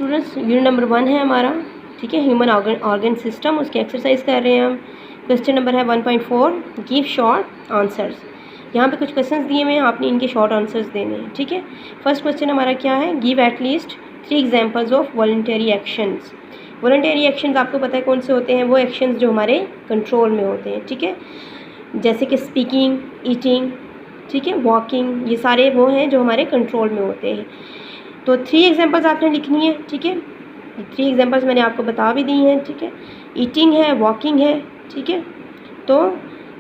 Students, unit number 1 है हमारा, ठीक है, ह्यूमन ऑर्गन सिस्टम, उसकी एक्सरसाइज कर रहे हैं हम। क्वेश्चन नंबर है 1.4, गिव शॉर्ट आंसर्स। यहाँ पे कुछ क्वेश्चंस दिए हुए हैं, आपने इनके शॉर्ट आंसर्स देने हैं, ठीक है। फर्स्ट क्वेश्चन हमारा क्या है, give at least 3 examples of voluntary actions. Voluntary actions आपको पता है कौन से होते हैं, वो एक्शंस जो हमारे कंट्रोल में होते हैं, ठीक है, जैसे कि स्पीकिंग, ईटिंग, ठीक है, वॉकिंग, ये सारे वो हैं जो हमारे कंट्रोल में होते हैं। तो 3 एग्जांपल्स आपने लिखनी है, ठीक है। 3 एग्जांपल्स मैंने आपको बता भी दी हैं, ठीक है। ईटिंग है, वॉकिंग है, ठीक है। तो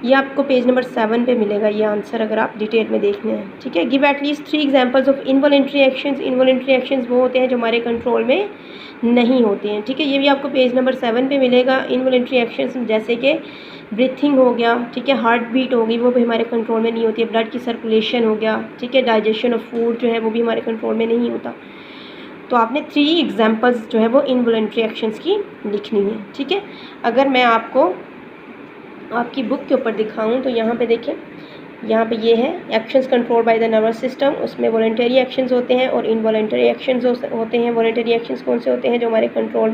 ये आपको पेज नंबर 7 पे मिलेगा ये आंसर, अगर आप डिटेल में देखने हैं, ठीक है। Give at least 3 examples of involuntary actions. Involuntary actions वो होते हैं जो हमारे कंट्रोल में नहीं होते हैं, ठीक है। ये भी आपको पेज नंबर 7 पे मिलेगा। इनवॉलंटरी एक्शंस जैसे कि ब्रीथिंग हो गया, ठीक है, हार्ट बीट होगी, वो भी हमारे कंट्रोल में नहीं होती है। ब्लड की सर्कुलेशन हो गया, ठीक है, डाइजेशन ऑफ फूड जो है वो भी हमारे कंट्रोल में नहीं होता। तो आपने 3 एग्जांपल्स जो है वो इनवॉलंटरी एक्शंस की लिखनी है, ठीक है। अगर मैं आपको आपकी बुक के ऊपर दिखाऊं तो यहाँ पे देखें, यहाँ पे ये है actions control by the nervous system, उसमें वॉलंटरी एक्शंस होते हैं और इनवॉलंटरी एक्शंस होते हैं। वॉलंटरी एक्शंस कौन से होते हैं, जो हमारे कंट्रोल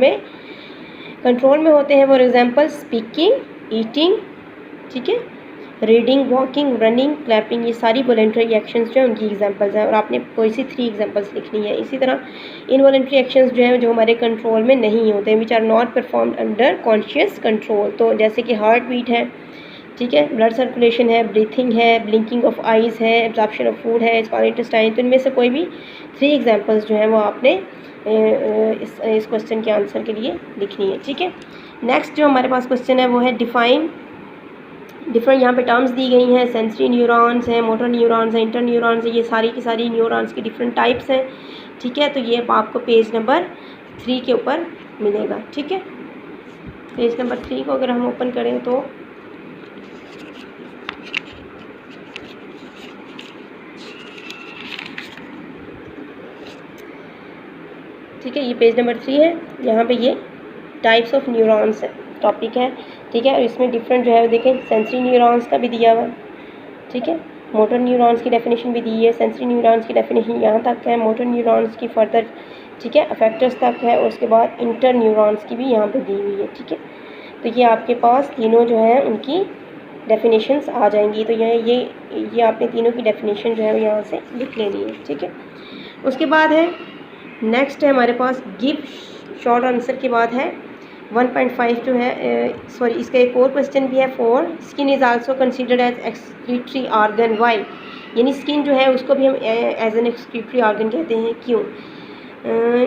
में होते हैं। फॉर एग्जांपल स्पीकिंग, ईटिंग, ठीक है, रीडिंग, वॉकिंग, रनिंग, क्लैपिंग, ये सारी वॉलंटरी एक्शंस जो है उनकी एग्जांपल्स हैं और आपने कोई सी 3 एग्जांपल्स लिखनी है। इसी तरह इनवॉलंटरी एक्शंस जो हैं जो हमारे कंट्रोल में नहीं होते हैं, which are not performed under conscious control. तो जैसे कि हार्ट बीट है, ठीक है, ब्लड सर्कुलेशन है, ब्रीथिंग है, ब्लिंकिंग ऑफ आइज़ है, एब्जॉर्प्शन ऑफ फूड है, स्मॉल इंटेस्टाइन। तो इनमें से कोई भी 3 एग्जांपल्स जो हैं वो आपने इस क्वेश्चन के आंसर के लिए लिखनी है, ठीक है। नेक्स्ट जो हमारे पास क्वेश्चन है वो है डिफाइन डिफरेंट, यहाँ पे टर्म्स दी गई हैं, सेंसरी न्यूरॉन्स हैं, मोटर न्यूरॉन्स हैं, इंटर न्यूरॉन्स हैं, ये सारी की सारी न्यूरॉन्स की डिफरेंट टाइप्स हैं, ठीक है। तो ये आपको पेज नंबर 3 के ऊपर मिलेगा, ठीक है। पेज नंबर 3 को अगर हम ओपन करें तो ठीक है, ये पेज नंबर 3 है। यहाँ पे ये टाइप्स ऑफ न्यूरॉन्स है टॉपिक है, ठीक है। और इसमें डिफरेंट जो है देखें, सेंसरी न्यूरॉन्स का भी दिया हुआ है, ठीक है, मोटर न्यूरॉन्स की डेफिनेशन भी दी है। सेंसरी न्यूरॉन्स की डेफिनेशन यहाँ तक है, मोटर न्यूरॉन्स की फर्दर, ठीक है, अफेक्टर्स तक है, और उसके बाद इंटर न्यूरॉन्स की भी यहाँ पे दी हुई है, ठीक है। तो ये आपके पास तीनों जो है उनकी डेफिनेशंस आ जाएंगी। तो ये आपने तीनों की डेफिनेशन जो है यहाँ से लिख लेनी है, ठीक है। उसके बाद है नेक्स्ट है हमारे पास गिव शॉर्ट आंसर के बाद है 1.5 जो है सॉरी, इसका एक और क्वेश्चन भी है 4, skin is also considered as excretory organ, why, यानी स्किन जो है उसको भी हम एज एन एक्सक्रीटरी ऑर्गन कहते हैं, क्यों।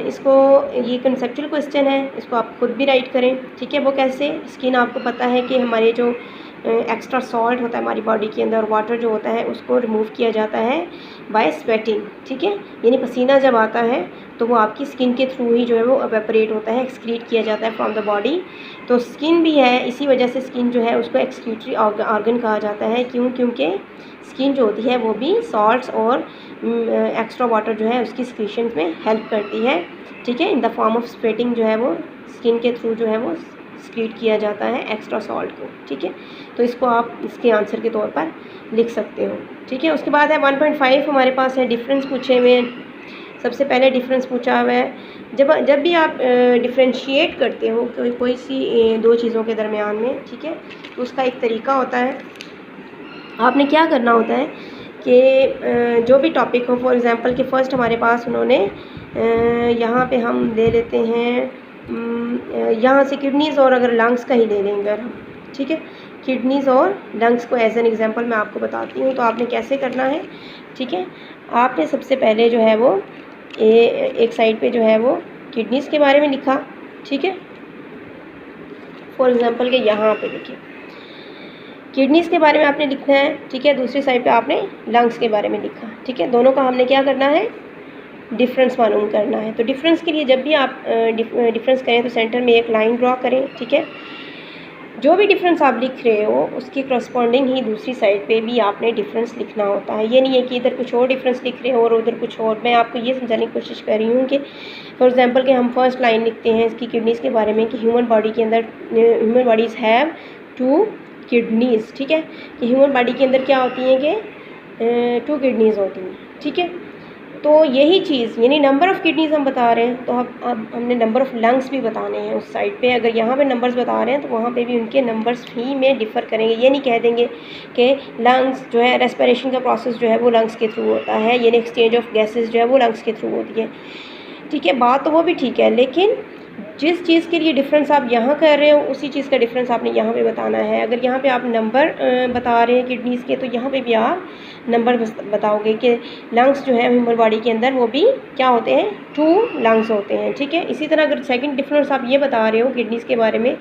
इसको ये कंसेप्चुअल क्वेश्चन है, इसको आप खुद भी राइट करें, ठीक है। वो कैसे, स्किन आपको पता है कि हमारे जो एक्स्ट्रा सॉल्ट होता है हमारी बॉडी के अंदर, वाटर जो होता है उसको रिमूव किया जाता है बाय स्वेटिंग, ठीक है, यानी पसीना जब आता है तो वो आपकी स्किन के थ्रू ही जो है वो एवेपोरेट होता है, एक्सक्रीट किया जाता है फ्रॉम द बॉडी। तो स्किन भी है, इसी वजह से स्किन जो है उसको एक्सक्रीटरी ऑर्गन कहा जाता है, क्यों, क्योंकि स्किन जो होती है वो भी सॉल्ट्स और एक्स्ट्रा वाटर जो है उसकी एक्सक्रीशन में हेल्प करती है, ठीक है, in the form of sweating जो है वो स्किन के थ्रू जो है वो एक्सक्रीट किया जाता है एक्स्ट्रा सॉल्ट को, ठीक है। तो इसको आप इसके आंसर के तौर पर लिख सकते हो, ठीक है। उसके बाद है 1.5 हमारे पास है डिफरेंस पूछे हुए हैं। सबसे पहले डिफरेंस पूछा हुआ है, जब भी आप डिफ्रेंशिएट करते हो कोई सी 2 चीज़ों के दरमियान में, ठीक है, तो उसका एक तरीका होता है। आपने क्या करना होता है कि जो भी टॉपिक हो, फॉर एग्जांपल कि फ़र्स्ट हमारे पास उन्होंने यहाँ पे हम ले लेते हैं यहाँ से किडनीज़ और अगर लंग्स का ही ले लेंगे हम, ठीक है, किडनीज़ और लंग्स को एज एन एग्जांपल मैं आपको बताती हूँ। तो आपने कैसे करना है, ठीक है, आपने सबसे पहले जो है वो एक साइड पे जो है वो किडनीज़ के बारे में लिखा, ठीक है। फॉर एग्जांपल के यहाँ पे देखिए किडनीज़ के बारे में आपने लिखना है, ठीक है। दूसरी साइड पे आपने लंग्स के बारे में लिखा, ठीक है। दोनों का हमने क्या करना है, डिफरेंस मालूम करना है। तो डिफरेंस के लिए जब भी आप डिफरेंस करें तो सेंटर में एक लाइन ड्रॉ करें, ठीक है। जो भी डिफरेंस आप लिख रहे हो उसकी करस्पॉन्डिंग ही दूसरी साइड पे भी आपने डिफरेंस लिखना होता है। ये नहीं है कि इधर कुछ और डिफरेंस लिख रहे हो और उधर कुछ और। मैं आपको ये समझाने की कोशिश कर रही हूँ कि फॉर एग्जांपल कि हम फर्स्ट लाइन लिखते हैं इसकी किडनीज़ के बारे में कि ह्यूमन बॉडी के अंदर ह्यूमन बॉडीज़ हैव 2 किडनीज़, ठीक है, कि ह्यूमन बॉडी के अंदर क्या होती हैं कि 2 किडनीज़ होती हैं, ठीक है। तो यही चीज़ यानी नंबर ऑफ़ किडनीज़ हम बता रहे हैं, तो अब हमने नंबर ऑफ़ लंग्स भी बताने हैं उस साइड पे। अगर यहाँ पे नंबर्स बता रहे हैं तो वहाँ पे भी उनके नंबर्स ही में डिफ़र करेंगे। ये नहीं कह देंगे कि लंग्स जो है रेस्पिरेशन का प्रोसेस जो है वो लंग्स के थ्रू होता है, यानी एक्सचेंज ऑफ गैसेस जो है वो लंग्स के थ्रू होती है। ठीक है, बात तो वो भी ठीक है, लेकिन जिस चीज़ के लिए डिफरेंस आप यहाँ कर रहे हो उसी चीज़ का डिफरेंस आपने यहाँ पे बताना है। अगर यहाँ पे आप नंबर बता रहे हैं किडनीज़ के, तो यहाँ पे भी आप नंबर बताओगे कि लंग्स जो है ह्यूमन बॉडी के अंदर वो भी क्या होते हैं, 2 लंग्स होते हैं। ठीक है, इसी तरह अगर सेकंड डिफरेंस आप ये बता रहे हो किडनीज़ के बारे में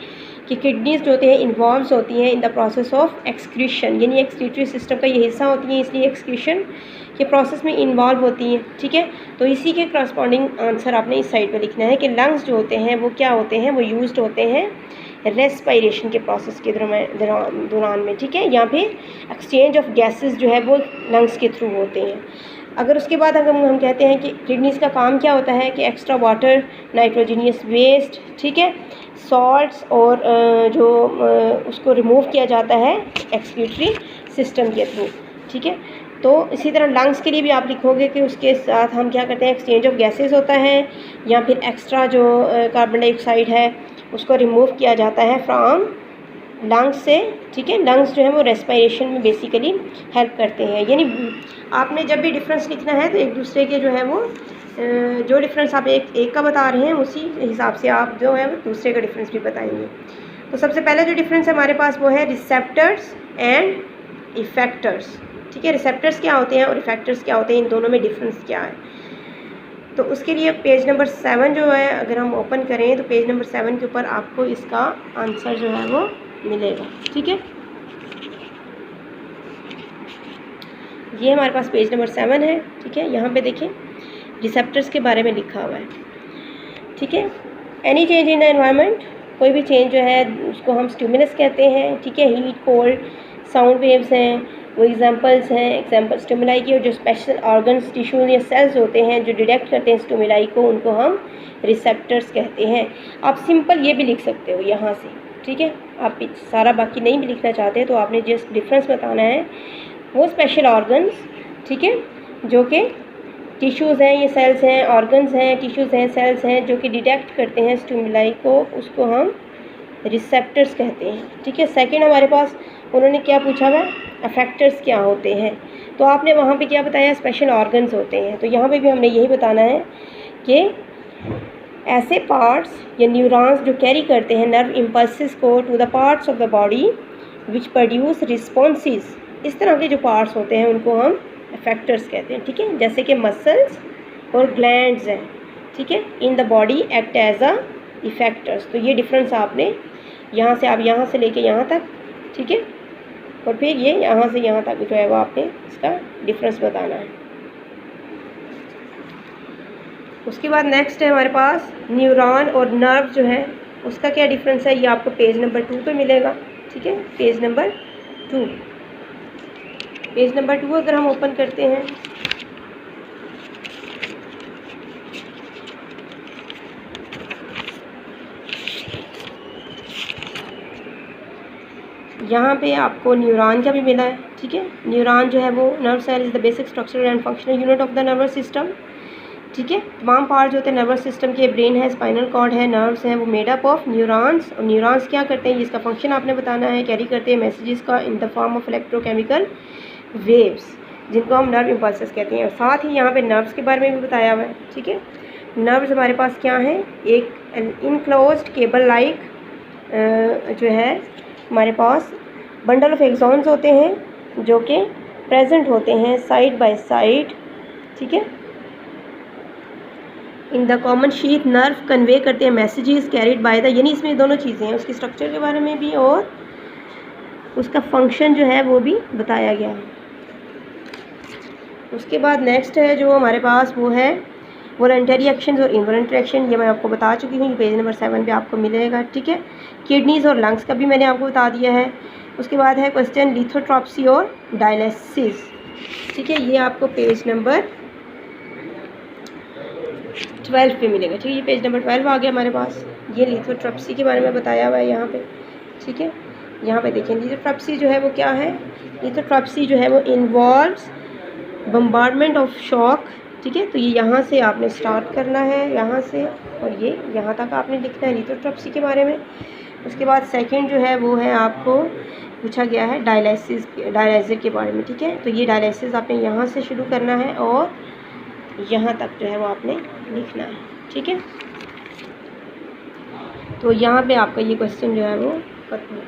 कि किडनीज़ जो होते हैं इन्वॉल्व होती हैं in the process of excretion, यानी एक्सक्रीटरी सिस्टम का ये हिस्सा होती है, इसलिए एक्सक्रीशन के प्रोसेस में इन्वॉल्व होती हैं। ठीक है, तो इसी के करस्पॉन्डिंग आंसर आपने इस साइड पे लिखना है कि लंग्स जो होते हैं वो क्या होते हैं, वो यूज्ड होते हैं रेस्पिरेशन के प्रोसेस के दौरान में। ठीक है, यहाँ पे एक्सचेंज ऑफ गैसेस जो है वो लंग्स के थ्रू होते हैं। अगर उसके बाद अगर हम कहते हैं कि किडनीज़ का काम क्या होता है कि एक्स्ट्रा वाटर, नाइट्रोजनियस वेस्ट, ठीक है, सॉल्ट्स और उसको रिमूव किया जाता है एक्सक्रीटरी सिस्टम के थ्रू। ठीक है, तो इसी तरह लंग्स के लिए भी आप लिखोगे कि उसके साथ हम क्या करते हैं, एक्सचेंज ऑफ गैसेस होता है, या फिर एक्स्ट्रा जो कार्बन डाइऑक्साइड है उसको रिमूव किया जाता है फ्रॉम लंग्स से। ठीक है, लंग्स जो है वो रेस्पिरेशन में बेसिकली हेल्प करते हैं। यानी आपने जब भी डिफरेंस लिखना है तो एक दूसरे के जो है वो जो डिफरेंस आप एक का बता रहे हैं उसी हिसाब से आप जो है वो दूसरे का डिफरेंस भी बताएंगे। तो सबसे पहले जो डिफरेंस है हमारे पास वो है रिसेप्टर्स एंड इफेक्टर्स। ठीक है, रिसेप्टर्स क्या होते हैं और इफेक्टर्स क्या होते हैं, इन दोनों में डिफरेंस क्या है। तो उसके लिए पेज नंबर 7 जो है अगर हम ओपन करें तो पेज नंबर 7 के ऊपर आपको इसका आंसर जो है वो मिलेगा। ठीक है, ये हमारे पास पेज नंबर 7 है। ठीक है, यहाँ पे देखें रिसेप्टर्स के बारे में लिखा हुआ है। ठीक है, any change in the environment, कोई भी चेंज जो है उसको हम स्टिमुलस कहते हैं। ठीक है, हीट, कोल्ड, साउंड वेव्स हैं वो एग्जांपल्स हैं, एग्जांपल स्टिमुलाई की। और जो स्पेशल ऑर्गन्स, टिश्यूज या सेल्स होते हैं जो डिटेक्ट करते हैं स्टिमुलाई को, उनको हम रिसेप्टर्स कहते हैं। आप सिंपल ये भी लिख सकते हो यहाँ से। ठीक है, आप सारा बाकी नहीं भी लिखना चाहते तो आपने जस्ट डिफरेंस बताना है। वो स्पेशल ऑर्गन्स, ठीक है, जो कि टिश्यूज़ हैं, ये सेल्स हैं, ऑर्गन्स हैं, टिश्यूज़ हैं, सेल्स हैं जो कि डिटेक्ट करते हैं स्टिमुलाई को, उसको हम रिसेप्टर्स कहते हैं। ठीक है, सेकंड हमारे पास उन्होंने क्या पूछा हुआ, अफेक्टर्स क्या होते हैं। तो आपने वहाँ पे क्या बताया, स्पेशल ऑर्गन्स होते हैं। तो यहाँ पे भी हमने यही बताना है कि ऐसे पार्ट्स या न्यूरॉन्स जो कैरी करते हैं नर्व इम्पल्सेस को to the parts of the body which produce responses, इस तरह के जो पार्ट्स होते हैं उनको हम अफेक्टर्स कहते हैं। ठीक है, जैसे कि मसल्स और ग्लैंड्स हैं। ठीक है, in the body act as a effectors. तो ये डिफरेंस आपने यहाँ से, आप यहाँ से लेके यहाँ तक, ठीक है, और फिर ये यहाँ से यहाँ तक जो है वो आपने इसका डिफरेंस बताना है। उसके बाद नेक्स्ट है हमारे पास न्यूरॉन और नर्व जो है उसका क्या डिफरेंस है, ये आपको पेज नंबर 2 पे मिलेगा। ठीक है, पेज नंबर 2, पेज नंबर 2 अगर हम ओपन करते हैं यहाँ पे आपको न्यूरॉन का भी मिला है। ठीक है, न्यूरॉन जो है वो nerve cell is the basic structural and functional unit of the nervous system. ठीक है, तमाम पार्ट जो होते हैं नर्वस सिस्टम के, ब्रेन है, स्पाइनल कॉर्ड है, नर्व्स हैं, वो मेड अप ऑफ न्यूरॉन्स। और न्यूरॉन्स क्या करते हैं, इसका फंक्शन आपने बताना है, कैरी करते हैं मैसेजेस का in the form of electrochemical waves, जिनको हम नर्व इम्पल्सेस कहते हैं। और साथ ही यहाँ पे नर्व्स के बारे में भी बताया हुआ है। ठीक है, नर्व्स हमारे पास क्या है, एक इनक्लोज्ड केबल लाइक जो है हमारे पास बंडल ऑफ एक्सॉन्स होते हैं जो कि प्रेजेंट होते हैं साइड बाय साइड। ठीक है, in the common sheath nerve convey करते हैं मैसेजेस कैरिड बाय द, यानी इसमें दोनों चीज़ें हैं, उसकी स्ट्रक्चर के बारे में भी और उसका फंक्शन जो है वो भी बताया गया है। उसके बाद नेक्स्ट है जो हमारे पास वो है वॉलंटरी एक्शंस और इनवॉलंटरी एक्शन, ये मैं आपको बता चुकी हूँ, पेज नंबर 7 पे आपको मिलेगा। ठीक है, किडनीज़ और लंग्स का भी मैंने आपको बता दिया है। उसके बाद है क्वेश्चन लिथोट्रॉप्सी और डायलिसिस। ठीक है, ये आपको पेज नंबर 12 पे मिलेगा। ठीक है, ये पेज नंबर 12 आ गया हमारे पास। ये लिथोट्रॉप्सी के बारे में बताया हुआ है यहाँ पे। ठीक है, यहाँ पे देखें लिथोट्रॉप्सी जो है वो क्या है, लिथोट्रॉप्सी जो है वो इन्वॉल्व्स बम्बार्डमेंट ऑफ शॉक, ठीक है। तो ये यहाँ से आपने स्टार्ट करना है, यहाँ से, और ये यहाँ तक आपने लिखना है लिथोट्रिप्सी के बारे में। उसके बाद सेकंड जो है वो है, आपको पूछा गया है डायलाइसिस के बारे में, ठीक है। तो ये डायलाइसिस आपने यहाँ से शुरू करना है और यहाँ तक जो है वो आपने लिखना है, ठीक है। तो यहाँ पे आपका ये क्वेश्चन जो है वो खत्म।